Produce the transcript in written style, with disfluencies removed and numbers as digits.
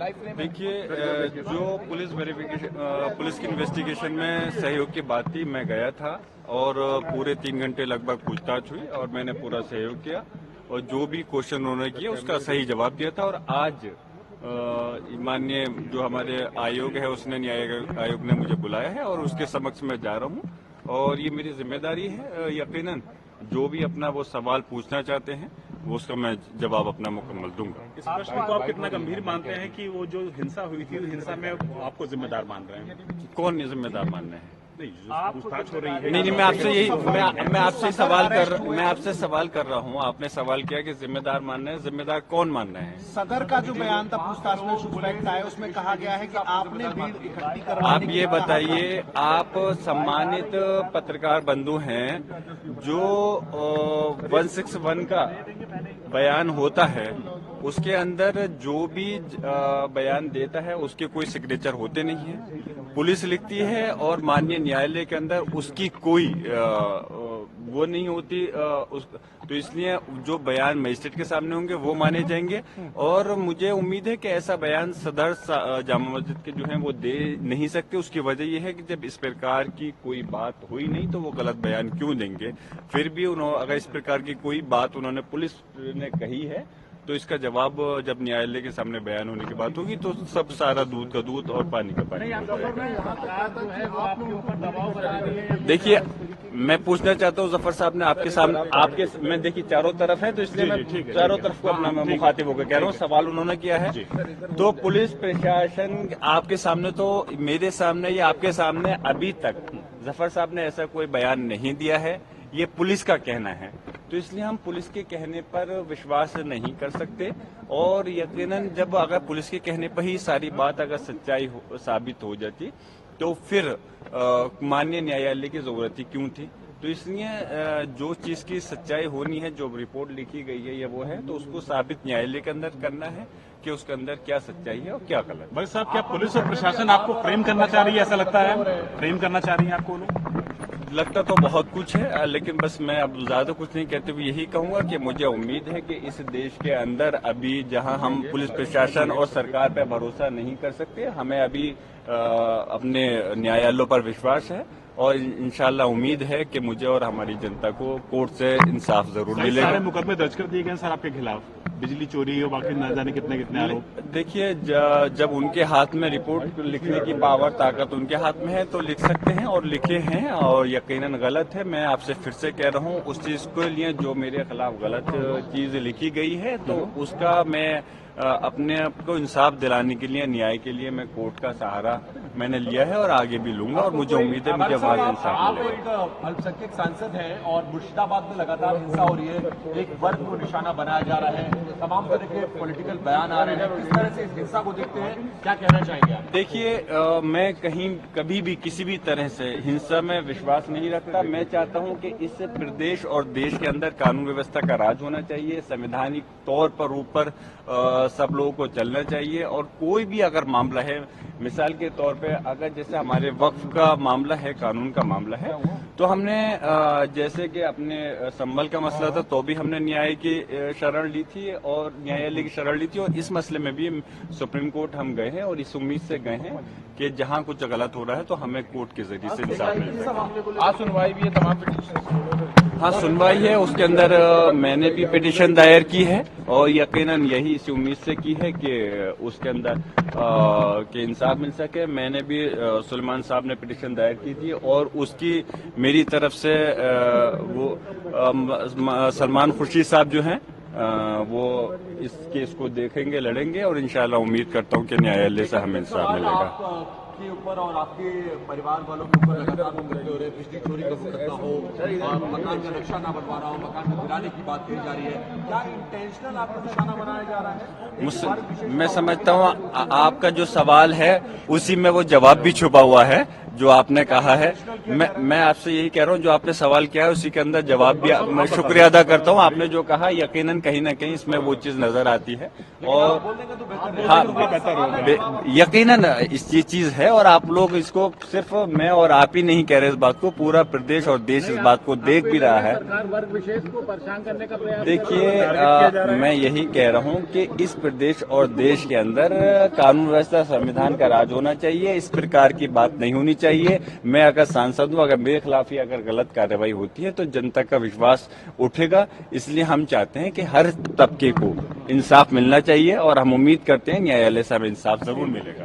देखिए, जो पुलिस की इन्वेस्टिगेशन में सहयोग की बात थी, मैं गया था और पूरे 3 घंटे लगभग पूछताछ हुई और मैंने पूरा सहयोग किया और जो भी क्वेश्चन उन्होंने किया उसका सही जवाब दिया था। और आज माननीय जो हमारे आयोग है, उसने न्याय आयोग ने मुझे बुलाया है और उसके समक्ष मैं जा रहा हूँ और ये मेरी जिम्मेदारी है। यकीनन जो भी अपना वो सवाल पूछना चाहते हैं वो उसका मैं जवाब अपना मुकम्मल दूंगा। इस प्रश्न को आप कितना गंभीर मानते हैं कि वो जो हिंसा हुई थी, हिंसा में आपको जिम्मेदार मान रहे हैं? कौन जिम्मेदार मान रहे हैं? नहीं, पूछताछ हो रही है। नहीं, मैं आपसे सवाल कर रहा हूँ। आपने सवाल किया कि जिम्मेदार मान रहे हैं, जिम्मेदार कौन मान रहे हैं? सदर का जो बयान था पूछताछ में सस्पेक्ट आया, उसमें कहा गया है कि आपने भीड़ इकट्ठी करवाने आप ये बताइए, आप सम्मानित पत्रकार बंधु हैं, जो 161 का बयान होता है उसके अंदर जो भी बयान देता है उसके कोई सिग्नेचर होते नहीं है। पुलिस लिखती है और माननीय न्यायालय के अंदर उसकी कोई वो नहीं होती। तो इसलिए जो बयान मजिस्ट्रेट के सामने होंगे वो माने जाएंगे और मुझे उम्मीद है कि ऐसा बयान सदर जामा मस्जिद के जो हैं वो दे नहीं सकते। उसकी वजह यह है कि जब इस प्रकार की कोई बात हुई नहीं तो वो गलत बयान क्यों देंगे। फिर भी अगर इस प्रकार की कोई बात उन्होंने पुलिस ने कही है तो इसका जवाब जब न्यायालय के सामने बयान होने की बात होगी तो सब सारा दूध का दूध और पानी का पानी। देखिए, मैं पूछना चाहता हूँ जफर साहब ने आपके सामने मैं देखिए चारों तरफ है तो इसलिए मैं चारों तरफ को अपना मैं मुखातिब होकर कह रहा हूँ। सवाल उन्होंने किया है तो पुलिस प्रशासन आपके सामने, तो मेरे सामने या आपके सामने अभी तक जफर साहब ने ऐसा कोई बयान नहीं दिया है। ये पुलिस का कहना है तो इसलिए हम पुलिस के कहने पर विश्वास नहीं कर सकते और यकीनन जब अगर पुलिस के कहने पर ही सारी बात अगर सच्चाई साबित हो जाती तो फिर माननीय न्यायालय की जरूरत ही क्यों थी। तो इसलिए जो चीज की सच्चाई होनी है, जो रिपोर्ट लिखी गई है या वो है, तो उसको साबित न्यायालय के अंदर करना है कि उसके अंदर क्या सच्चाई है और क्या गलत। भाई साहब, क्या पुलिस और प्रशासन आपको फ्रेम करना चाह रही है? ऐसा लगता है फ्रेम करना चाह रही है आपको लोग? लगता तो बहुत कुछ है, लेकिन बस मैं अब ज्यादा कुछ नहीं कहते हुए यही कहूंगा कि मुझे उम्मीद है कि इस देश के अंदर अभी जहां हम पुलिस प्रशासन और सरकार पर भरोसा नहीं कर सकते, हमें अभी अपने न्यायालयों पर विश्वास है और इंशाल्लाह उम्मीद है कि मुझे और हमारी जनता को कोर्ट से इंसाफ जरूर मिलेगा। सारे मुकदमे दर्ज कर दिए गए सर आपके खिलाफ, बिजली चोरी और बाकी न जाने कितने आरोप। देखिए, जब उनके हाथ में रिपोर्ट लिखने की पावर ताकत उनके हाथ में है तो लिख सकते हैं और लिखे हैं और यकीनन गलत है। मैं आपसे फिर से कह रहा हूँ, उस चीज के लिए जो मेरे खिलाफ गलत चीज लिखी गई है तो उसका मैं अपने आप को इंसाफ दिलाने के लिए, न्याय के लिए मैं कोर्ट का सहारा मैंने लिया है और आगे भी लूंगा और मुझे उम्मीद है मुझे वहां इंसाफ मिलेगा। आप एक अल्पसंख्यक सांसद हैं और मुर्शिदाबाद में लगातार हिंसा हो रही है, एक वर्ग को निशाना बनाया जा रहा है, तमाम तरह के पॉलिटिकल बयान आ रहे हैं, किस तरह से इस हिंसा को देखते हैं, क्या कहना चाहेंगे आप? देखिए, मैं कभी भी किसी भी तरह से हिंसा में विश्वास नहीं रखता। मैं चाहता हूं कि इस प्रदेश और देश के अंदर कानून व्यवस्था का राज होना चाहिए, संवैधानिक तौर पर ऊपर सब लोगों को चलना चाहिए और कोई भी अगर मामला है, मिसाल के तौर पे अगर जैसे हमारे वक्फ का मामला है, कानून का मामला है, तो हमने जैसे कि अपने संभल का मसला था तो भी हमने न्याय की शरण ली थी और न्यायालय की शरण ली थी और इस मसले में भी सुप्रीम कोर्ट हम गए हैं और इस उम्मीद से गए हैं कि जहां कुछ गलत हो रहा है तो हमें कोर्ट के जरिए से इंसाफ मिलेगा। आज सुनवाई भी है, तमाम हाँ, सुनवाई है, उसके अंदर मैंने भी पिटीशन दायर की है और यकीनन यही इसी उम्मीद से की है कि उसके अंदर कि इंसाफ मिल सके। मैंने भी सुलेमान साहब ने पिटीशन दायर की थी और उसकी मेरी तरफ से वो सलमान खुर्शीद साहब जो हैं वो इस केस को देखेंगे, लड़ेंगे और इंशाल्लाह उम्मीद करता हूं कि न्यायालय से हमें इंसाफ मिलेगा। के ऊपर और आपके परिवार वालों के ऊपर लगातार मुकदमे हो रहे हैं, बिजली चोरी का मुकदमा हो और मकान का नक्शा ना बनवा रहा हो, मकान को गिराने की बात कही जा रही है, क्या इंटेंशनल आपको निशाना बनाया जा रहा है? मैं समझता हूँ आपका जो सवाल है उसी में वो जवाब भी छुपा हुआ है। जो आपने कहा है। मैं आपसे यही कह रहा हूँ, जो आपने सवाल किया है उसी के अंदर जवाब भी मैं शुक्रिया अदा करता हूँ। आपने जो कहा यकीनन कहीं ना कहीं इसमें वो चीज नजर आती है और हाँ, यकीनन इस चीज है और आप लोग इसको सिर्फ मैं और आप ही नहीं कह रहे इस बात को, पूरा प्रदेश और देश इस बात को देख भी रहा है। वर्ग विशेष को परेशान करने का प्रयास देखिए मैं यही कह रहा हूं कि इस प्रदेश और देश के अंदर कानून व्यवस्था संविधान का राज होना चाहिए, इस प्रकार की बात नहीं होनी चाहिए। मैं अगर सांसद हूं, अगर मेरे खिलाफ ही अगर गलत कार्रवाई होती है तो जनता का विश्वास उठेगा। इसलिए हम चाहते हैं कि हर तबके को इंसाफ मिलना चाहिए और हम उम्मीद करते हैं न्यायालय से हमें इंसाफ जरूर मिलेगा।